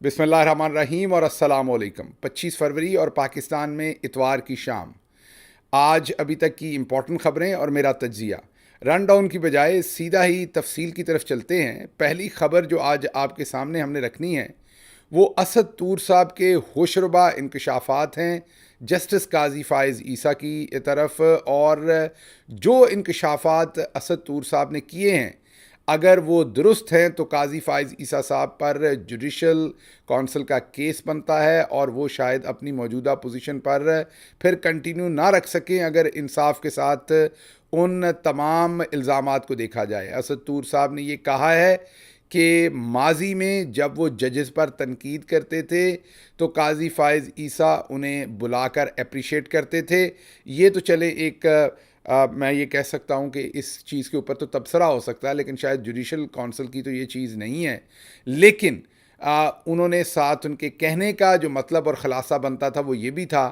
बिस्मिल्लाहिर्रहमानिर्रहीम और अस्सलामुअलैकुम। 25 फरवरी और पाकिस्तान में इतवार की शाम। आज अभी तक की इम्पॉर्टेंट ख़बरें और मेरा तज्ज़िया। रन डाउन की बजाय सीधा ही तफसील की तरफ चलते हैं। पहली ख़बर जो आज आपके सामने हमने रखनी है वो असद तूर साहब के होशरुबा इंकशाफात हैं जस्टिस काजी फ़ाइज़ ईसा की तरफ। और जो इंकशाफात असद तूर साहब ने किए हैं, अगर वो दुरुस्त हैं तो काजी फ़ाइज़ ईसा साहब पर जुडिशल कौंसिल का केस बनता है और वो शायद अपनी मौजूदा पोजीशन पर फिर कंटिन्यू ना रख सकें अगर इंसाफ के साथ उन तमाम इल्ज़ामात को देखा जाए। असद तूर साहब ने ये कहा है कि माजी में जब वो जजेस पर तनकीद करते थे तो काजी फ़ाइज़ ईसा उन्हें बुलाकर अप्रिशिएट करते थे। ये तो चले एक मैं ये कह सकता हूँ कि इस चीज़ के ऊपर तो तबसरा हो सकता है, लेकिन शायद जुडिशल कौंसिल की तो ये चीज़ नहीं है। लेकिन उन्होंने साथ उनके कहने का जो मतलब और ख़ुलासा बनता था वो ये भी था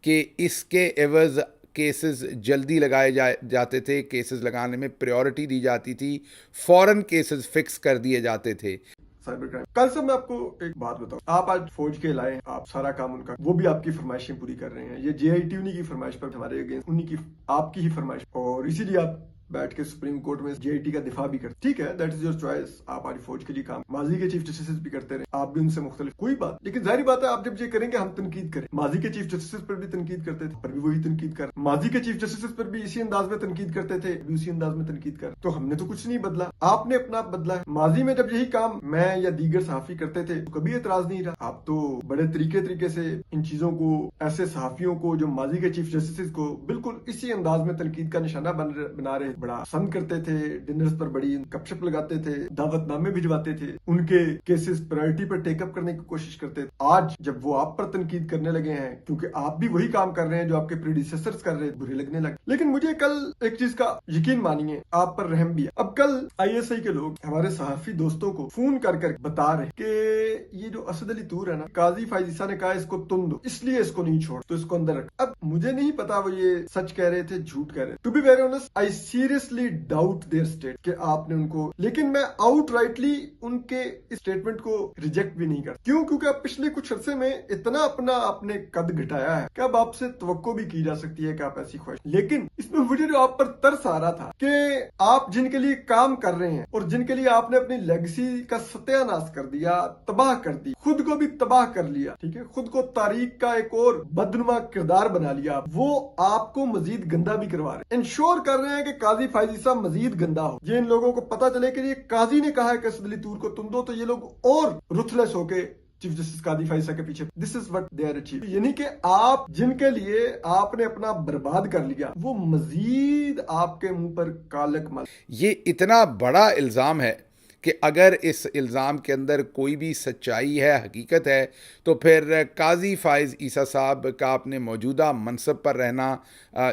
कि इसके एवज़ केसेस जल्दी लगाए जाते थे, केसेस लगाने में प्रायोरिटी दी जाती थी, फ़ौरन केसेस फिक्स कर दिए जाते थे। साइबर क्राइम कल से मैं आपको एक बात बताऊं, आप आज फौज के लाए, आप सारा काम उनका, वो भी आपकी फरमाइशें पूरी कर रहे हैं। ये जेआईटी उन्हीं की फरमाइश पर, हमारे अगेंस्ट उन्हीं की, आपकी ही फरमाइश, और इसीलिए आप बैठ के सुप्रीम कोर्ट में जेआईटी का दिफा भी करते। ठीक है, दैट इज योर चॉइस, आप आज फौज के लिए काम, माजी के चीफ जस्टिस भी करते रहे, आप भी उनसे मुख्तलिफ, कोई बात। लेकिन जाहिर बात है, आप जब ये करेंगे हम तनकीद करें। माजी के चीफ जस्टिस पर भी तनकीद करते थे, पर भी वही तनकीद कर, माजी के चीफ जस्टिस पर भी इसी अंदाज में तनकीद करते थे, भी उसी अंदाज में तनकीद कर। तो हमने तो कुछ नहीं बदला, आपने अपना बदला है। माजी में जब यही काम मैं या दीगर सहाफी करते थे तो कभी एतराज नहीं रहा। आप तो बड़े तरीके से इन चीजों को, ऐसे सहाफियों को जो माजी के चीफ जस्टिस को बिल्कुल इसी अंदाज में तनकीद का निशाना बना रहे, बड़ा पसंद करते थे, डिनर्स पर बड़ी गपशप लगाते थे, दावतनामे भिजवाते थे, उनके केसेस प्रायोरिटी पर टेकअप करने की कोशिश करते थे। आज जब वो आप पर तनकीद करने लगे हैं, क्योंकि आप भी वही काम कर रहे हैं जो आपके प्रीडिसेसर्स कर रहे थे, बुरे लगने लगे। लेकिन मुझे कल एक चीज का यकीन मानिए, आप पर रहम भी है। अब कल आईएसआई के लोग हमारे सहाफी दोस्तों को फोन कर बता रहे कि ये जो असद अली तूर है ना, काजी फ़ाइज़ ईसा ने कहा इसको तुम दो, इसलिए इसको नहीं छोड़, तो इसको अंदर रख। अब मुझे नहीं पता वो ये सच कह रहे थे, झूठ कह रहे थे। To be very honest, I seriously doubt their state कि आपने उनको, लेकिन मैं आउटराइटली उनके स्टेटमेंट को रिजेक्ट भी नहीं करता। क्यों? क्योंकि आप पिछले कुछ अरसे में इतना अपना आपने कद घटाया है कि अब आपसे तवक्को भी की जा सकती है कि आप ऐसी ख्वाहिश। लेकिन इसमें मुझे जो आप पर तरस आ रहा था कि आप जिनके लिए काम कर रहे हैं और जिनके लिए आपने अपनी लेगेसी का सत्यानाश कर दिया, तबाह कर दी, खुद को भी तबाह कर लिया, ठीक है, खुद को तारीख का एक और बदनुमा किरदार बना लिया, वो आपको मजीद गंदा भी करवा रहे हैं, इंश्योर कर रहे हैं कि काजी फ़ाइज़ ईसा मजीद गंदा हो। ये इन लोगों को पता चले कि ये काजी ने कहा है कि असद अली तूर को तुम दो, तो ये लोग और रुथलेस होके चीफ जस्टिस काजी फ़ाइज़ ईसा के पीछे, this is what they are achieve. यानी कि आप जिनके लिए आपने अपना बर्बाद कर लिया, वो मजीद आपके मुंह पर कालक मल। ये इतना बड़ा इल्ज़ाम है कि अगर इस इल्ज़ाम के अंदर कोई भी सच्चाई है, हकीकत है, तो फिर काजी फ़ाइज़ ईसा साहब का अपने मौजूदा मनसब पर रहना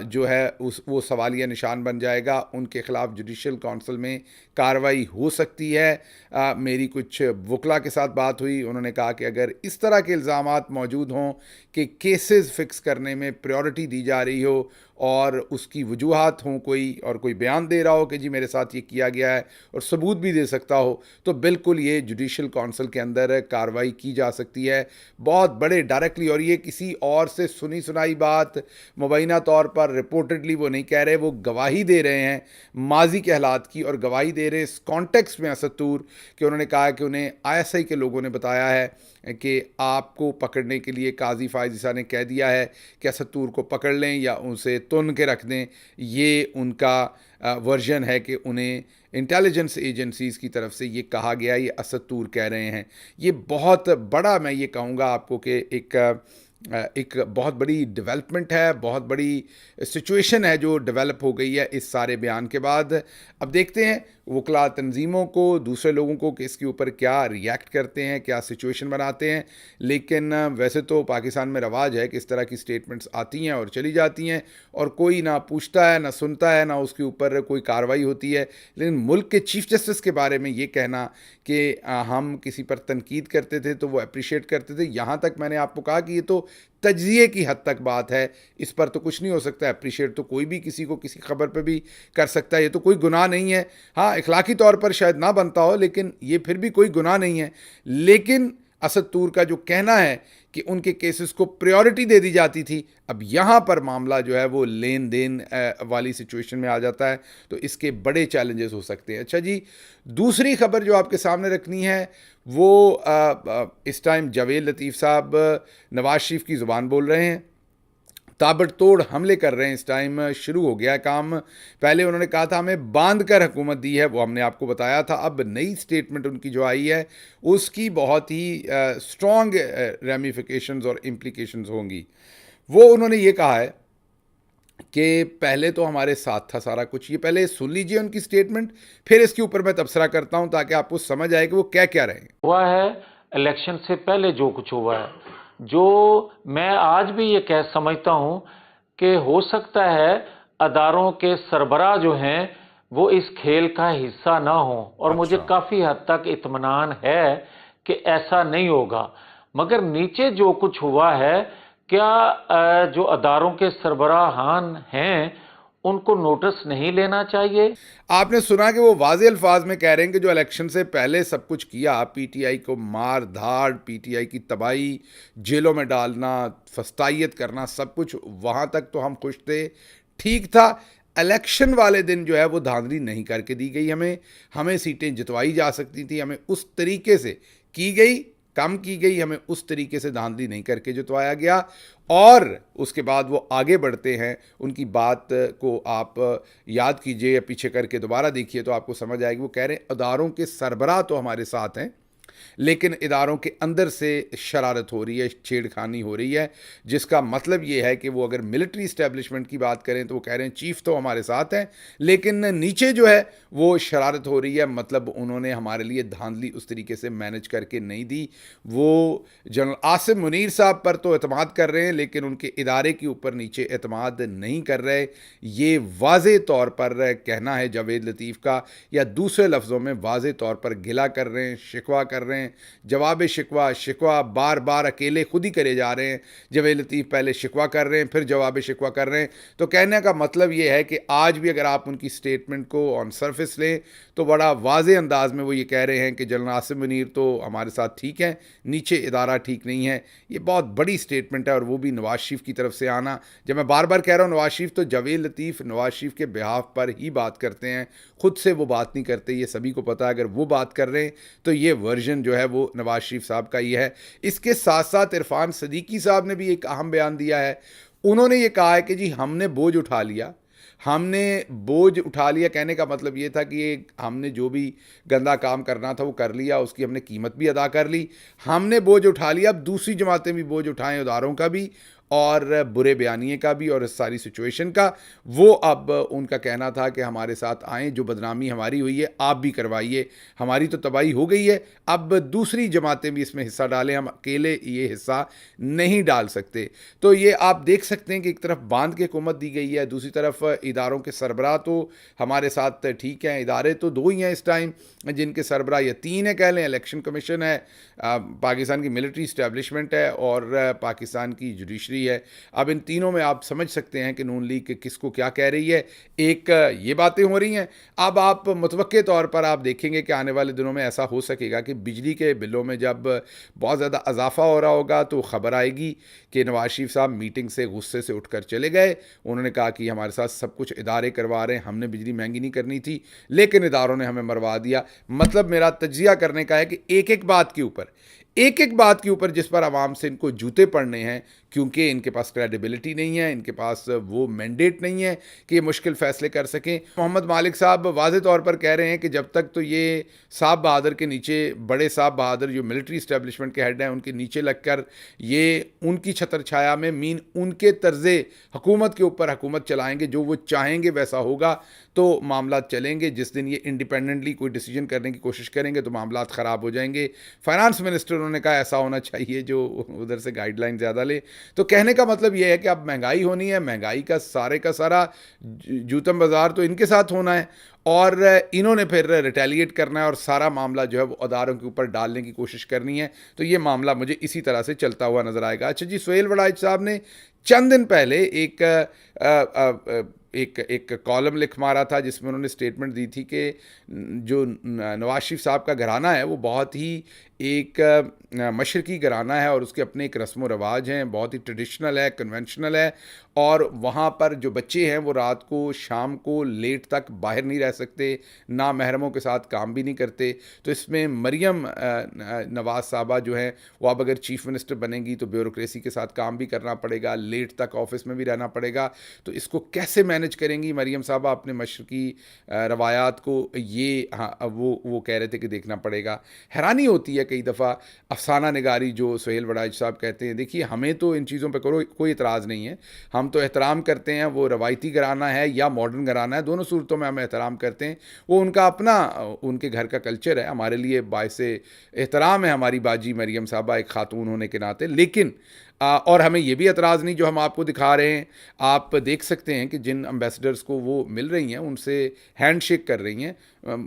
जो है वो सवालिया निशान बन जाएगा। उनके ख़िलाफ़ जुडिशल कौंसिल में कार्रवाई हो सकती है। मेरी कुछ वकला के साथ बात हुई, उन्होंने कहा कि अगर इस तरह के इल्ज़ामात मौजूद हों कि केसेस फ़िक्स करने में प्रायोरिटी दी जा रही हो और उसकी वजूहात हों, कोई और कोई बयान दे रहा हो कि जी मेरे साथ ये किया गया है और सबूत भी दे सकता हो, तो बिल्कुल ये जुडिशल कौंसिल के अंदर कार्रवाई की जा सकती है बहुत बड़े डायरेक्टली। और ये किसी और से सुनी सुनाई बात, मुबैना तौर पर रिपोर्टेडली वो नहीं कह रहे, वो गवाही दे रहे हैं माजी के हालात की, और गवाही दे रहे इस कॉन्टेक्स्ट में असद तूर कि उन्होंने कहा कि उन्हें आईएसआई के लोगों ने बताया है कि आपको पकड़ने के लिए काजी फ़ाइज़ ईसा ने कह दिया है कि असद तूर को पकड़ लें या उनसे तुन के रख दें। ये उनका वर्जन है कि उन्हें इंटेलिजेंस एजेंसीज़ की तरफ से ये कहा गया, ये असद तूर कह रहे हैं। ये बहुत बड़ा, मैं ये कहूँगा आपको कि एक बहुत बड़ी डेवलपमेंट है, बहुत बड़ी सिचुएशन है जो डेवलप हो गई है इस सारे बयान के बाद। अब देखते हैं वकला तंजीमों को, दूसरे लोगों को कि इसके ऊपर क्या रिएक्ट करते हैं, क्या सिचुएशन बनाते हैं। लेकिन वैसे तो पाकिस्तान में रवाज है कि इस तरह की स्टेटमेंट्स आती हैं और चली जाती हैं और कोई ना पूछता है, ना सुनता है, ना उसके ऊपर कोई कार्रवाई होती है। लेकिन मुल्क के चीफ जस्टिस के बारे में ये कहना कि हम किसी पर तनकीद करते थे तो वो अप्रिशिएट करते थे, यहाँ तक मैंने आपको कहा कि ये तो तज्जिए की हद तक बात है, इस पर तो कुछ नहीं हो सकता। अप्रिशिएट तो कोई भी किसी को किसी खबर पर भी कर सकता है, ये तो कोई गुनाह नहीं है। हाँ, इखलाकी तौर पर शायद ना बनता हो, लेकिन ये फिर भी कोई गुनाह नहीं है। लेकिन असद तूर का जो कहना है कि उनके केसेस को प्रायोरिटी दे दी जाती थी, अब यहाँ पर मामला जो है वो लेन देन वाली सिचुएशन में आ जाता है, तो इसके बड़े चैलेंजेस हो सकते हैं। अच्छा जी, दूसरी खबर जो आपके सामने रखनी है वो इस टाइम जावेद लतीफ़ साहब नवाज शरीफ की ज़ुबान बोल रहे हैं, ताबड़तोड़ हमले कर रहे हैं। इस टाइम शुरू हो गया काम। पहले उन्होंने कहा था हमें बांध कर हुकूमत दी है, वो हमने आपको बताया था। अब नई स्टेटमेंट उनकी जो आई है उसकी बहुत ही स्ट्रॉन्ग रेमिफिकेशंस और इम्प्लीकेशंस होंगी। वो उन्होंने ये कहा है कि पहले तो हमारे साथ था सारा कुछ। ये पहले सुन लीजिए उनकी स्टेटमेंट, फिर इसके ऊपर मैं तबसरा करता हूं ताकि आपको समझ आए कि वो क्या क्या रहे हैं। हुआ है इलेक्शन से पहले जो कुछ हुआ है, जो मैं आज भी ये कह समझता हूं कि हो सकता है अदारों के सरबराह जो हैं वो इस खेल का हिस्सा ना हो, और मुझे अच्छा, काफ़ी हद तक इत्मीनान है कि ऐसा नहीं होगा। मगर नीचे जो कुछ हुआ है, क्या जो अदारों के सरबराहान हैं उनको नोटिस नहीं लेना चाहिए? आपने सुना कि वो वाज़े अल्फाज में कह रहे हैं कि जो इलेक्शन से पहले सब कुछ किया, पीटीआई को मार धाड़, पीटीआई की तबाही, जेलों में डालना, फस्तायत करना, सब कुछ, वहाँ तक तो हम खुश थे, ठीक था। इलेक्शन वाले दिन जो है वो धांधली नहीं करके दी गई हमें, हमें सीटें जितवाई जा सकती थी, हमें उस तरीके से की गई, कम की गई, हमें उस तरीके से धांधली नहीं करके जितवाया गया। और उसके बाद वो आगे बढ़ते हैं, उनकी बात को आप याद कीजिए या पीछे करके दोबारा देखिए तो आपको समझ आएगी। वो कह रहे हैं अदारों के सरबराह तो हमारे साथ हैं, लेकिन इदारों के अंदर से शरारत हो रही है, छेड़खानी हो रही है, जिसका मतलब ये है कि वो अगर मिलिट्री इस्टेब्लिशमेंट की बात करें तो वो कह रहे हैं चीफ तो हमारे साथ हैं, लेकिन नीचे जो है वो शरारत हो रही है। मतलब उन्होंने हमारे लिए धांधली उस तरीके से मैनेज करके नहीं दी। वो जनरल आसिम मुनीर साहब पर तो एतमाद कर रहे हैं, लेकिन उनके इदारे के ऊपर नीचे एतमाद नहीं कर रहे। ये वाज़े तौर पर कहना है जावेद लतीफ़ का, या दूसरे लफ्ज़ों में वाज़े तौर पर गिला कर रहे हैं, शिकवा कर रहे हैं। जवाब शिकवा शिकवा बार बार अकेले खुद ही करे जा रहे हैं। जावेद लतीफ़ पहले शिकवा कर रहे हैं, फिर जवाब शिकवा कर रहे हैं। तो कहने का मतलब ये है कि आज भी अगर आप उनकी स्टेटमेंट को ऑन सरफेस लें तो बड़ा वाज़े अंदाज में वो ये कह रहे हैं कि जनरल आसिम मुनीर तो हमारे साथ ठीक हैं, नीचे इदारा ठीक नहीं है। ये बहुत बड़ी स्टेटमेंट है, और वो भी नवाज शरीफ की तरफ से आना। जब मैं बार बार कह रहा हूँ नवाज शरीफ, तो जावेद लतीफ़ नवाज शरीफ के बिहाफ पर ही बात करते हैं, खुद से वो बात नहीं करते, ये सभी को पता है। अगर वो बात कर रहे हैं तो ये वर्जन जो है वो नवाज शरीफ साहब का ही है। इसके साथ साथ इरफान सदीकी साहब ने भी एक अहम बयान दिया है। उन्होंने ये कहा है कि जी हमने बोझ उठा लिया, हमने बोझ उठा लिया। कहने का मतलब ये था कि ये हमने जो भी गंदा काम करना था वो कर लिया, उसकी हमने कीमत भी अदा कर ली, हमने बोझ उठा लिया। अब दूसरी जमातें भी बोझ उठाएं, उदारों का भी और बुरे बयानिए का भी और इस सारी सिचुएशन का। वो अब उनका कहना था कि हमारे साथ आएँ, जो बदनामी हमारी हुई है आप भी करवाइए, हमारी तो तबाही हो गई है, अब दूसरी जमातें भी इसमें हिस्सा डालें, हम अकेले ये हिस्सा नहीं डाल सकते। तो ये आप देख सकते हैं कि एक तरफ बांध के हुकूमत दी गई है, दूसरी तरफ इदारों के सरबराह तो हमारे साथ ठीक हैं। इदारे तो दो ही हैं इस टाइम जिनके सरबराह, या तीन है कह लें, इलेक्शन कमीशन है, पाकिस्तान की मिलिट्री इस्टेब्लिशमेंट है और पाकिस्तान की जुडिशरी है। अब इन तीनों में आप समझ सकते हैं कि नून लीग किसको क्या कह रही है। एक ये बातें हो रही हैं। अब आप मुतवक्के तौर पर आप देखेंगे कि आने वाले दिनों में ऐसा हो सकेगा कि बिजली के बिलों में जब बहुत ज़्यादा इजाफा हो रहा होगा तो ख़बर आएगी कि नवाज शरीफ साहब मीटिंग से गुस्से से उठकर चले गए। उन्होंने कहा कि हमारे साथ सब कुछ इदारे करवा रहे हैं, हमने बिजली महंगी नहीं करनी थी, लेकिन इदारों ने हमें मरवा दिया। मतलब मेरा तज्जिया करने का है कि एक एक बात के ऊपर जिस पर आवाम से इनको जूते पड़ने हैं, क्योंकि इनके पास क्रेडिबिलिटी नहीं है, इनके पास वो मैंडेट नहीं है कि ये मुश्किल फ़ैसले कर सकें। मोहम्मद मालिक साहब वाज़े तौर पर कह रहे हैं कि जब तक तो ये साहब बहादुर के नीचे, बड़े साहब बहादुर जो मिलिट्री इस्टेब्लिशमेंट के हेड हैं, उनके नीचे लगकर ये उनकी छत्र छाया में मीन उनके तर्ज़े हुकूमत के ऊपर हुकूमत चलाएंगे, जो वो चाहेंगे वैसा होगा तो मामला चलेंगे। जिस दिन ये इंडिपेंडेंटली कोई डिसीजन करने की कोशिश करेंगे तो मामला ख़राब हो जाएंगे। फाइनेंस मिनिस्टर उन्होंने कहा ऐसा होना चाहिए जो उधर से गाइडलाइन ज़्यादा ले। तो कहने का मतलब ये है कि अब महंगाई होनी है, महंगाई का सारा जूतम बाज़ार तो इनके साथ होना है, और इन्होंने फिर रिटेलिएट करना है और सारा मामला जो है वो अदारों के ऊपर डालने की कोशिश करनी है। तो ये मामला मुझे इसी तरह से चलता हुआ नज़र आएगा। अच्छा जी, सुहेल वड़ाइच साहब ने चंद दिन पहले एक कॉलम लिख मारा था जिसमें उन्होंने स्टेटमेंट दी थी कि जो नवाज शरीफ साहब का घराना है वो बहुत ही एक मशरकी घराना है और उसके अपने एक रस्म व रवाज हैं, बहुत ही ट्रेडिशनल है, कन्वेंशनल है। और वहाँ पर जो बच्चे हैं वो रात को शाम को लेट तक बाहर नहीं रह सकते, ना महरमों के साथ काम भी नहीं करते। तो इसमें मरियम नवाज साहबा जो हैं वो अब अगर चीफ़ मिनिस्टर बनेंगी तो ब्यूरोक्रेसी के साथ काम भी करना पड़ेगा, लेट तक ऑफिस में भी रहना पड़ेगा। तो इसको कैसे मैनेज करेंगी मरियम साहबा अपने मशरकी रवायात को, ये हाँ वो कह रहे थे कि देखना पड़ेगा। हैरानी होती है कई दफ़ा अफसाना निगारी जो सुहेल वड़ाइच साहब कहते हैं, देखिए हमें तो इन चीज़ों पर कोई इतराज़ नहीं है, हम तो एहतराम करते हैं, वो रवायती घराना है या मॉडर्न घराना है, दोनों सूरतों में हम एहतराम करते हैं। वो उनका अपना उनके घर का कल्चर है, हमारे लिए बायसे एहतराम है हमारी बाजी मरियम साहबा एक खातून होने के नाते। लेकिन और हमें ये भी एतराज़ नहीं जो हम आपको दिखा रहे हैं। आप देख सकते हैं कि जिन एम्बेसडर्स को वो मिल रही हैं उनसे हैंडशेक कर रही हैं।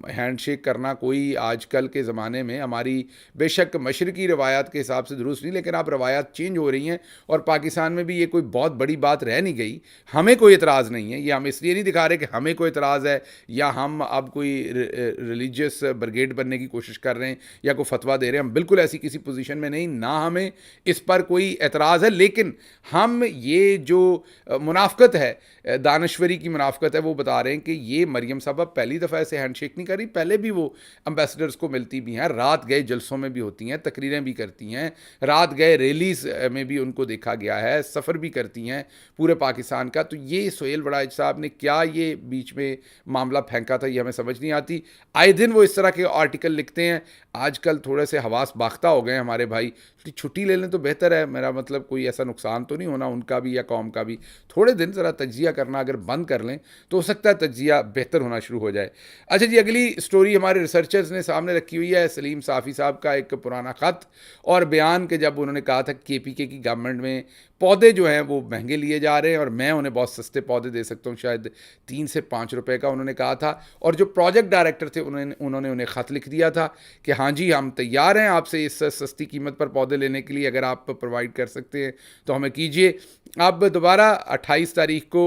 हैंडशेक करना कोई आजकल के ज़माने में हमारी बेशक मशरकी रवायात के हिसाब से दुरुस्त नहीं, लेकिन आप रवायात चेंज हो रही हैं और पाकिस्तान में भी ये कोई बहुत बड़ी बात रह नहीं गई। हमें कोई एतराज़ नहीं है, ये हम इसलिए नहीं दिखा रहे कि हमें कोई एतराज़ है या हम अब कोई रिलीजियस ब्रिगेड बनने की कोशिश कर रहे हैं या कोई फतवा दे रहे हैं। हम बिल्कुल ऐसी किसी पोजीशन में नहीं, ना हमें इस पर कोई एतराज़ है। लेकिन हम ये जो मुनाफ़कत है, दानश्वरी की मुनाफ़कत है, वो बता रहे हैं कि ये मरियम साहबा पहली दफ़ा ऐसे हैंडशेक नहीं करी, पहले भी वो एम्बेसडर्स को मिलती भी हैं, रात गए जलसों में भी होती हैं, तकरीरें भी करती हैं, रात गए रैलीज़ में भी उनको देखा गया है, सफ़र भी करती हैं पूरे पाकिस्तान का। तो ये सुहेल वड़ाइच साहब ने क्या ये बीच में मामला फेंका था, ये हमें समझ नहीं आती। आए दिन वो इस तरह के आर्टिकल लिखते हैं। आजकल थोड़े से हवास बाख्ता हो गए हैं हमारे भाई, छुट्टी ले लें तो बेहतर है। मेरा मतलब कोई ऐसा नुकसान तो नहीं होना उनका भी या कौम का भी। थोड़े दिन ज़रा तज्जिया करना अगर बंद कर लें तो हो सकता है तज्जिया बेहतर होना शुरू हो जाए। अच्छा जी, अगली स्टोरी हमारे रिसर्चर्स ने सामने रखी हुई है, सलीम साफ़ी साहब का एक पुराना ख़त और बयान के जब उन्होंने कहा था KPK की गवर्नमेंट में पौधे जो हैं वो महंगे लिए जा रहे हैं और मैं उन्हें बहुत सस्ते पौधे दे सकता हूँ, शायद 3 से 5 रुपए का उन्होंने कहा था। और जो प्रोजेक्ट डायरेक्टर थे उन्होंने उन्हें ख़त लिख दिया था कि हाँ जी हम तैयार हैं आपसे इस सस्ती कीमत पर पौधे लेने के लिए, अगर आप प्रोवाइड कर सकते हैं तो हमें कीजिए। अब दोबारा 28 तारीख को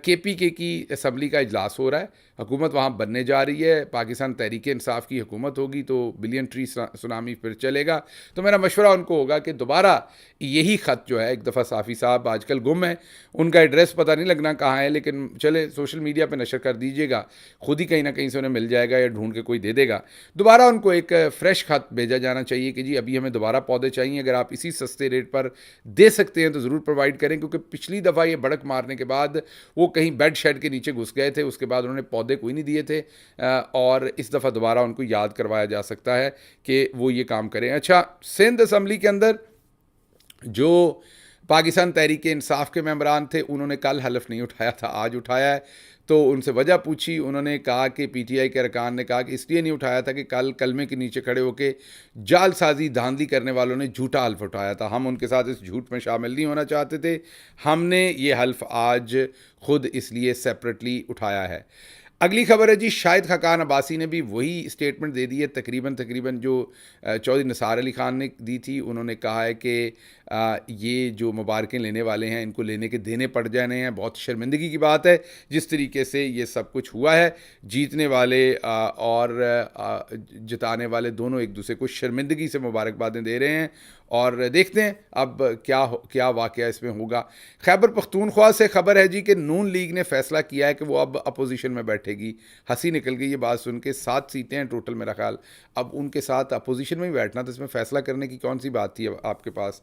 KPK की असम्बली का इजलास हो रहा है, हुकूमत वहाँ बनने जा रही है, पाकिस्तान तहरीक इंसाफ की हुकूमत होगी, तो बिलियन ट्री सुनामी फिर चलेगा। तो मेरा मशवरा उनको होगा कि दोबारा यही ख़त जो है, एक दफ़ा साफ़ी साहब आजकल गुम है, उनका एड्रेस पता नहीं लगना कहाँ है, लेकिन चले सोशल मीडिया पे नशर कर दीजिएगा, खुद ही कहीं ना कहीं से उन्हें मिल जाएगा या ढूंढ के कोई दे देगा। दोबारा उनको एक फ़्रेश ख़त भेजा जाना चाहिए कि जी अभी हमें दोबारा पौधे चाहिए, अगर आप इसी सस्ते रेट पर दे सकते हैं तो ज़रूर प्रोवाइड करें। क्योंकि पिछली दफ़ा ये भड़क मारने के बाद वो कहीं बेड शेड के नीचे घुस गए थे, उसके बाद उन्होंने पौधे कोई नहीं दिए थे, और इस दफ़ा दोबारा उनको याद करवाया जा सकता है कि वो ये काम करें। अच्छा, सिंध असम्बली के अंदर जो पाकिस्तान तहरीक इंसाफ के मेंबरान थे उन्होंने कल हलफ नहीं उठाया था, आज उठाया है। तो उनसे वजह पूछी, उन्होंने कहा कि PTI के अरकान ने कहा कि इसलिए नहीं उठाया था कि कल कलमे के नीचे खड़े होकर जालसाजी धांधली करने वालों ने झूठा हल्फ उठाया था, हम उनके साथ इस झूठ में शामिल नहीं होना चाहते थे, हमने ये हल्फ आज खुद इसलिए सेपरेटली उठाया है। अगली खबर है जी, शाहिद खाकान अब्बासी ने भी वही स्टेटमेंट दे दी है तकरीबन जो चौधरी निसार अली खान ने दी थी। उन्होंने कहा है कि ये जो मुबारकें लेने वाले हैं इनको लेने के देने पड़ जाने हैं, बहुत शर्मिंदगी की बात है जिस तरीके से ये सब कुछ हुआ है। जीतने वाले और जिताने वाले दोनों एक दूसरे को शर्मिंदगी से मुबारकबादें दे रहे हैं और देखते हैं अब क्या वाक़या इसमें होगा। खैबर पख्तूनख्वा से खबर है जी कि नून लीग ने फ़ैसला किया है कि वो अब अपोजिशन में बैठेगी। हंसी निकल गई ये बात सुन के, 7 सीटें हैं टोटल मेरा ख्याल, अब उनके साथ अपोजिशन में ही बैठना, तो इसमें फ़ैसला करने की कौन सी बात थी आपके पास,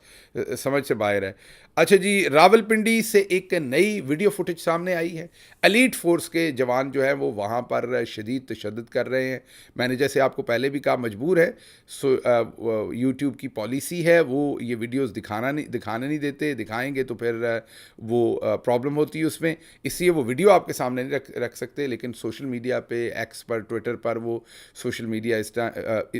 समझ से बाहर है। अच्छा जी, रावलपिंडी से एक नई वीडियो फुटेज सामने आई है। एलीट फोर्स के जवान जो हैं वो वहाँ पर शदीद तशद्दुद कर रहे हैं। मैंने जैसे आपको पहले भी कहा, मजबूर है, यूट्यूब की पॉलिसी है वो ये वीडियोस दिखाने नहीं देते, दिखाएंगे तो फिर वो प्रॉब्लम होती है उसमें, इसलिए वो वीडियो आपके सामने नहीं रख सकते। लेकिन सोशल मीडिया पे, एक्स पर, ट्विटर पर वो सोशल मीडिया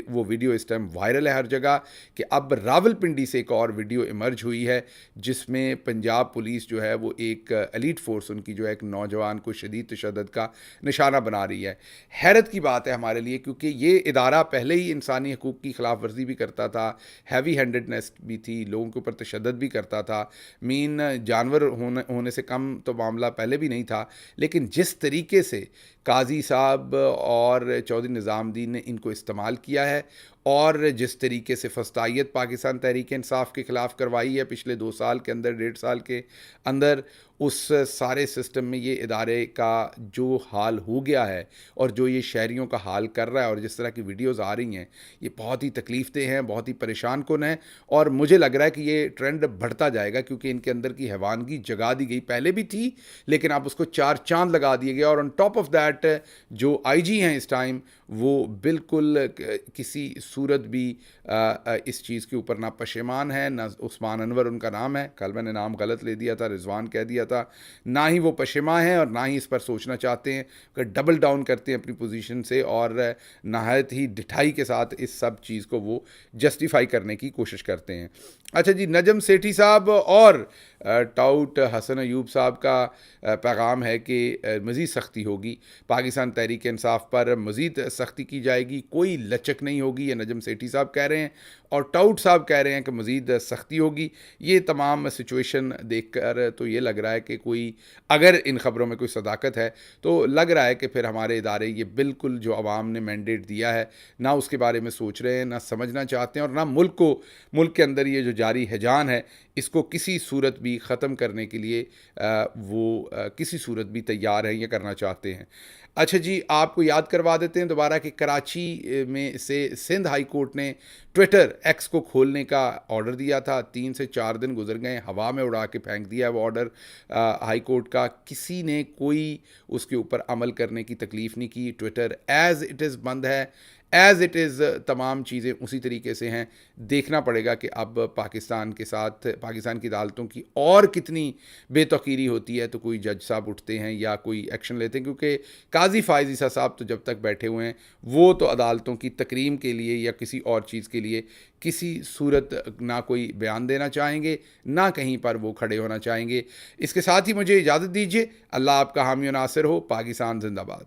वो वीडियो इस टाइम वायरल है हर जगह कि अब रावलपिंडी से एक और वीडियो इमर्ज हुई है जिसमें पंजाब पुलिस जो है वो एक एलीट फोर्स उनकी जो है एक नौजवान को शदीद तशद्दुद का निशाना बना रही है। हैरत की बात है हमारे लिए, क्योंकि ये इदारा पहले ही इंसानी हकूक़ की खिलाफ वर्जी भी करता था, हैवी हैंडेडनेस भी थी, लोगों के ऊपर तशद्दुद भी करता था, मीन जानवर होने से कम तो मामला पहले भी नहीं था। लेकिन जिस तरीके से काजी साहब और चौधरी निज़ामुद्दीन ने इनको इस्तेमाल किया है और जिस तरीके से फस्तायत पाकिस्तान तहरीक इंसाफ के ख़िलाफ़ करवाई है पिछले 2 साल के अंदर, 1.5 साल के अंदर, उस सारे सिस्टम में ये इदारे का जो हाल हो गया है और जो ये शहरियों का हाल कर रहा है और जिस तरह की वीडियोज़ आ रही हैं, ये बहुत ही तकलीफ़देह हैं, बहुत ही परेशान कुन हैं और मुझे लग रहा है कि ये ट्रेंड बढ़ता जाएगा क्योंकि इनके अंदर की हैवानगी जगा दी गई, पहले भी थी लेकिन अब उसको 4 चाँद लगा दिए गए और ऑन टॉप ऑफ दैट जो आईजी हैं इस टाइम वो बिल्कुल किसी सूरत भी इस चीज़ के ऊपर ना पशेमान है, ना उस्मान अनवर उनका नाम है, कल मैंने नाम गलत ले दिया था, रिजवान कह दिया था, ना ही वो पशेमान हैं और ना ही इस पर सोचना चाहते हैं कि डबल डाउन करते हैं अपनी पोजीशन से और नहायत ही ढिठाई के साथ इस सब चीज़ को वो जस्टिफाई करने की कोशिश करते हैं। अच्छा जी, नजम सेठी साहब और टाउट हसन अयूब साहब का पैगाम है कि मज़ीद सख्ती होगी, पाकिस्तान तहरीक इंसाफ पर मज़ीद सख्ती की जाएगी, कोई लचक नहीं होगी, ये नजम सेठी साहब कह रहे हैं और टाउट साहब कह रहे हैं कि मज़ीद सख्ती होगी। ये तमाम सिचुएशन देखकर तो ये लग रहा है कि कोई अगर इन ख़बरों में कोई सदाकत है तो लग रहा है कि फिर हमारे इदारे ये बिल्कुल जो आवाम ने मैंडेट दिया है ना उसके बारे में सोच रहे हैं, ना समझना चाहते हैं और ना मुल्क के अंदर ये जो जारी हैजान है इसको किसी सूरत भी ख़त्म करने के लिए वो किसी सूरत भी तैयार हैं, ये करना चाहते हैं। अच्छा जी, आपको याद करवा देते हैं दोबारा कि कराची में से सिंध हाई कोर्ट ने ट्विटर एक्स को खोलने का ऑर्डर दिया था, 3 से 4 दिन गुजर गए, हवा में उड़ा के फेंक दिया है वो ऑर्डर हाई कोर्ट का, किसी ने कोई उसके ऊपर अमल करने की तकलीफ़ नहीं की। ट्विटर एज़ इट इज़ बंद है, एज़ इट इज़ तमाम चीज़ें उसी तरीके से हैं। देखना पड़ेगा कि अब पाकिस्तान के साथ पाकिस्तान की अदालतों की और कितनी बेतौकीरी होती है तो कोई जज साहब उठते हैं या कोई एक्शन लेते हैं, क्योंकि काजी फ़ाइज़ ईसा साहब तो जब तक बैठे हुए हैं वो तो अदालतों की तकरीम के लिए या किसी और चीज़ के लिए किसी सूरत ना कोई बयान देना चाहेंगे, ना कहीं पर वो खड़े होना चाहेंगे। इसके साथ ही मुझे इजाज़त दीजिए। अल्लाह आपका हामी व नासिर हो। पाकिस्तान जिंदाबाद।